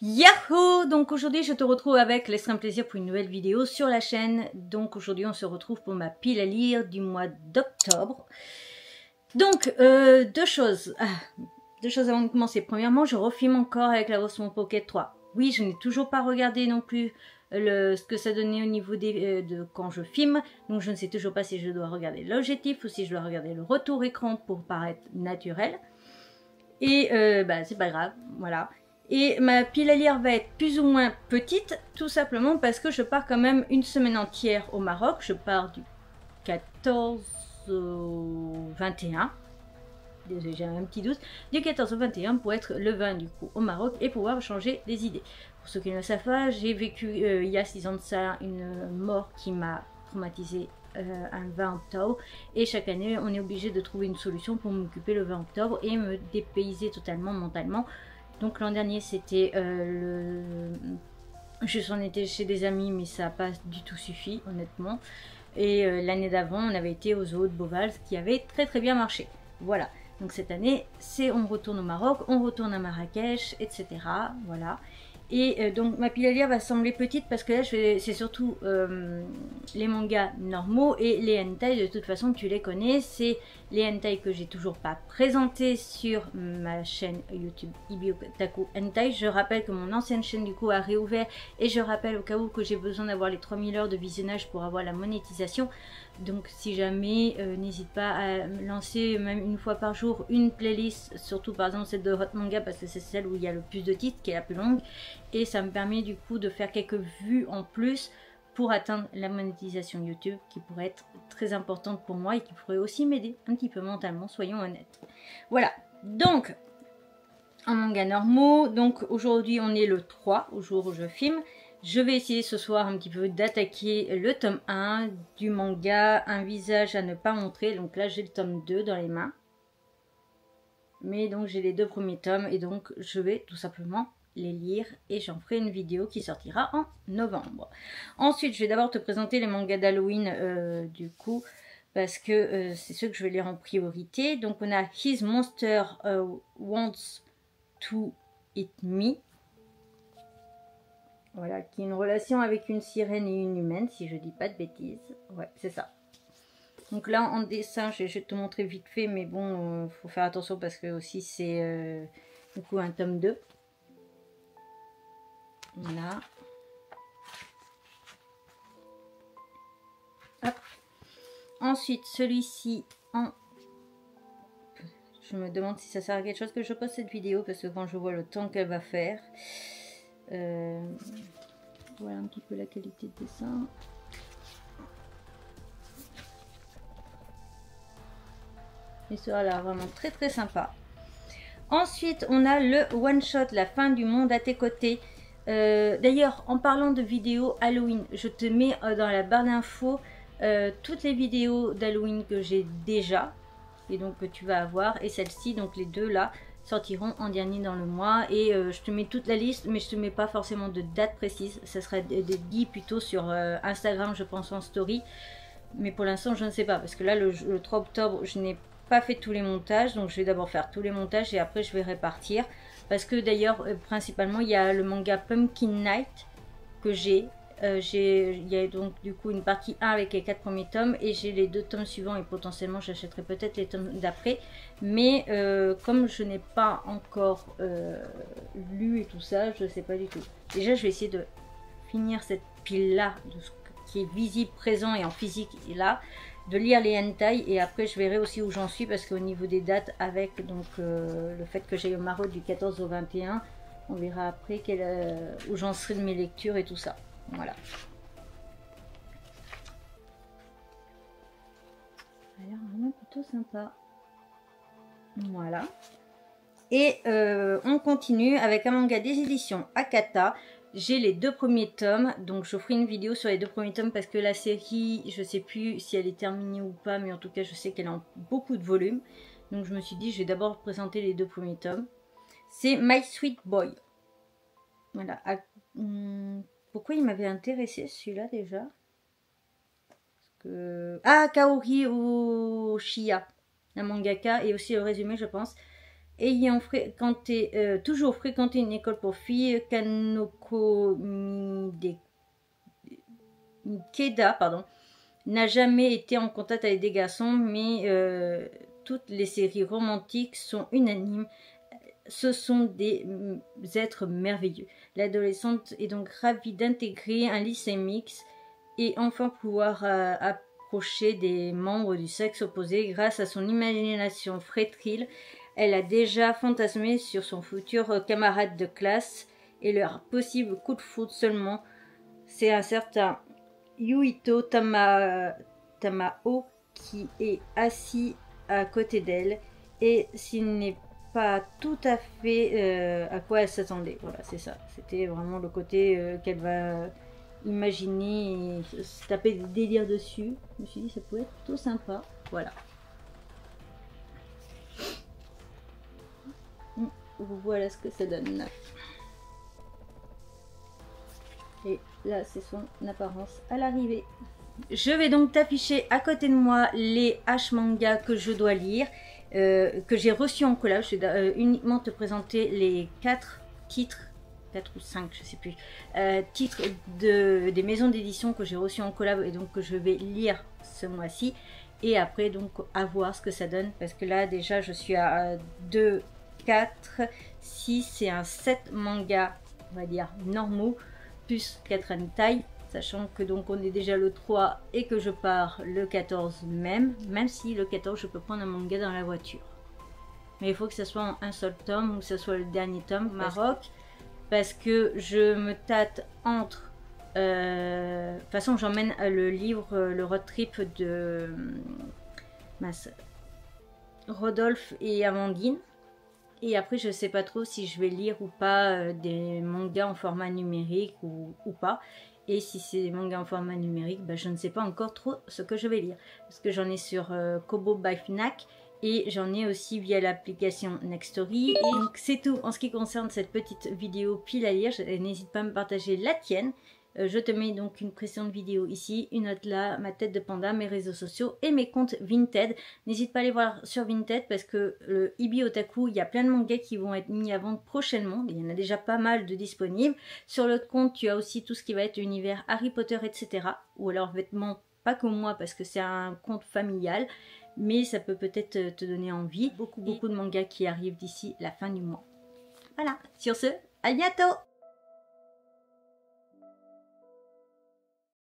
Yahoo! Donc aujourd'hui je te retrouve avec l'extrême plaisir pour une nouvelle vidéo sur la chaîne. Donc aujourd'hui on se retrouve pour ma pile à lire du mois d'octobre. Donc deux choses avant de commencer. Premièrement, je refilme encore avec la Osmo Pocket 3. Oui, je n'ai toujours pas regardé non plus ce que ça donnait au niveau de quand je filme. Donc je ne sais toujours pas si je dois regarder l'objectif ou si je dois regarder le retour écran pour paraître naturel. Et c'est pas grave, voilà. Et ma pile à lire va être plus ou moins petite, tout simplement parce que je pars quand même une semaine entière au Maroc. Je pars du 14 au 21. Désolé, j'ai un petit doute. Du 14 au 21 pour être le 20 du coup au Maroc et pouvoir changer des idées. Pour ceux qui ne le savent pas, j'ai vécu il y a 6 ans de ça une mort qui m'a traumatisée un 20 octobre et chaque année on est obligé de trouver une solution pour m'occuper le 20 octobre et me dépayser totalement mentalement. Donc l'an dernier c'était juste on était chez des amis mais ça n'a pas du tout suffi honnêtement. Et l'année d'avant on avait été au zoo de Beauval qui avait très bien marché. Voilà, donc cette année on retourne au Maroc, on retourne à Marrakech, etc. Voilà. Et donc ma pile à lire va sembler petite parce que là c'est surtout les mangas normaux et les hentai. De toute façon tu les connais, c'est les hentai que j'ai toujours pas présenté sur ma chaîne YouTube Ibi Otaku Hentai. Je rappelle que mon ancienne chaîne du coup a réouvert et je rappelle au cas où que j'ai besoin d'avoir les 3000 heures de visionnage pour avoir la monétisation. Donc si jamais, n'hésite pas à lancer même une fois par jour une playlist, surtout par exemple celle de Hot Manga parce que c'est celle où il y a le plus de titres, qui est la plus longue. Et ça me permet du coup de faire quelques vues en plus pour atteindre la monétisation YouTube qui pourrait être très importante pour moi et qui pourrait aussi m'aider un petit peu mentalement, soyons honnêtes. Voilà, donc en manga normaux, donc aujourd'hui on est le 3 au jour où je filme. Je vais essayer ce soir un petit peu d'attaquer le tome 1 du manga Un visage à ne pas montrer. Donc là j'ai le tome 2 dans les mains. Mais donc j'ai les 2 premiers tomes et donc je vais tout simplement les lire et j'en ferai une vidéo qui sortira en novembre. Ensuite je vais d'abord te présenter les mangas d'Halloween du coup parce que c'est ceux que je vais lire en priorité. Donc on a His Monster Wants to Eat Me. Voilà, qui est une relation avec une sirène et une humaine, si je dis pas de bêtises. Ouais, c'est ça. Donc là, en dessin, je vais te montrer vite fait, mais bon, faut faire attention parce que aussi c'est du coup un tome 2. Voilà. Hop. Ensuite, celui-ci en... Je me demande si ça sert à quelque chose que je poste cette vidéo parce que quand je vois le temps qu'elle va faire... Voilà un petit peu la qualité de dessin. Et ça a l'air vraiment très sympa. Ensuite, on a le one shot, la fin du monde à tes côtés. D'ailleurs, en parlant de vidéos Halloween, je te mets dans la barre d'infos toutes les vidéos d'Halloween que j'ai déjà et donc que tu vas avoir. Et celle-ci, donc les deux là, sortiront en dernier dans le mois. Et je te mets toute la liste, mais je te mets pas forcément de date précise. Ça sera dit plutôt sur Instagram, je pense, en story. Mais pour l'instant, je ne sais pas. Parce que là, le 3 octobre, je n'ai pas fait tous les montages. Donc, je vais d'abord faire tous les montages et après, je vais répartir. Parce que d'ailleurs, principalement, il y a le manga Pumpkin Night que j'ai. Il y a donc du coup une partie 1 avec les 4 premiers tomes et j'ai les 2 tomes suivants et potentiellement j'achèterai peut-être les tomes d'après. Mais comme je n'ai pas encore lu et tout ça, je ne sais pas du tout. Déjà, je vais essayer de finir cette pile-là de ce qui est visible, présent et en physique et là, de lire les hentai et après je verrai aussi où j'en suis parce qu'au niveau des dates avec donc le fait que j'aille au Maroc du 14 au 21, on verra après où j'en serai de mes lectures et tout ça. Voilà. Ça a l'air vraiment plutôt sympa. Voilà. Et on continue avec un manga des éditions Akata. J'ai les 2 premiers tomes, donc je ferai une vidéo sur les 2 premiers tomes parce que la série, je sais plus si elle est terminée ou pas, mais en tout cas je sais qu'elle a beaucoup de volumes. Donc je me suis dit je vais d'abord présenter les 2 premiers tomes. C'est My Sweet Boy. Voilà. Pourquoi il m'avait intéressé celui-là déjà? Parce que... Kaori Oshiya, la mangaka, et aussi le résumé je pense. ayant toujours fréquenté une école pour filles, Kanoko Ikeda, pardon, n'a jamais été en contact avec des garçons, mais toutes les séries romantiques sont unanimes. Ce sont des êtres merveilleux. L'adolescente est donc ravie d'intégrer un lycée mixte et enfin pouvoir approcher des membres du sexe opposé grâce à son imagination fébrile. Elle a déjà fantasmé sur son futur camarade de classe et leur possible coup de foudre seulement. C'est un certain Yuito Tamao qui est assis à côté d'elle et s'il n'est pas tout à fait à quoi elle s'attendait. Voilà, c'est ça. C'était vraiment le côté qu'elle va imaginer et se taper des délires dessus. Je me suis dit ça pouvait être plutôt sympa. Voilà. Voilà ce que ça donne. Et là, c'est son apparence à l'arrivée. Je vais donc t'afficher à côté de moi les H-manga que je dois lire, que j'ai reçus en collab. Je vais uniquement te présenter les 4 titres, 4 ou 5, je sais plus, titres des maisons d'édition que j'ai reçus en collab et donc que je vais lire ce mois-ci. Et après, donc, à voir ce que ça donne. Parce que là, déjà, je suis à 2, 4, 6 et un 7 mangas, on va dire, normaux, plus 4 hentai. Sachant que donc on est déjà le 3 et que je pars le 14 même si le 14 je peux prendre un manga dans la voiture. Mais il faut que ce soit en un seul tome ou que ce soit le dernier tome Maroc. Parce que je me tâte entre... de toute façon j'emmène le livre, le road trip de Rodolphe et Amandine. Et après je sais pas trop si je vais lire ou pas des mangas en format numérique ou pas. Et si c'est des mangas en format numérique, bah, je ne sais pas encore trop ce que je vais lire. Parce que j'en ai sur Kobo by Fnac et j'en ai aussi via l'application Nextory. Et donc c'est tout en ce qui concerne cette petite vidéo pile à lire. N'hésite pas à me partager la tienne. Je te mets donc une précédente vidéo ici, une autre là, ma tête de panda, mes réseaux sociaux et mes comptes Vinted. N'hésite pas à aller voir sur Vinted parce que le Ibi Otaku, il y a plein de mangas qui vont être mis à vendre prochainement. Il y en a déjà pas mal de disponibles. Sur l'autre compte, tu as aussi tout ce qui va être univers Harry Potter, etc. Ou alors vêtements, pas comme moi parce que c'est un compte familial. Mais ça peut peut-être te donner envie. Beaucoup de mangas qui arrivent d'ici la fin du mois. Voilà, sur ce, à bientôt!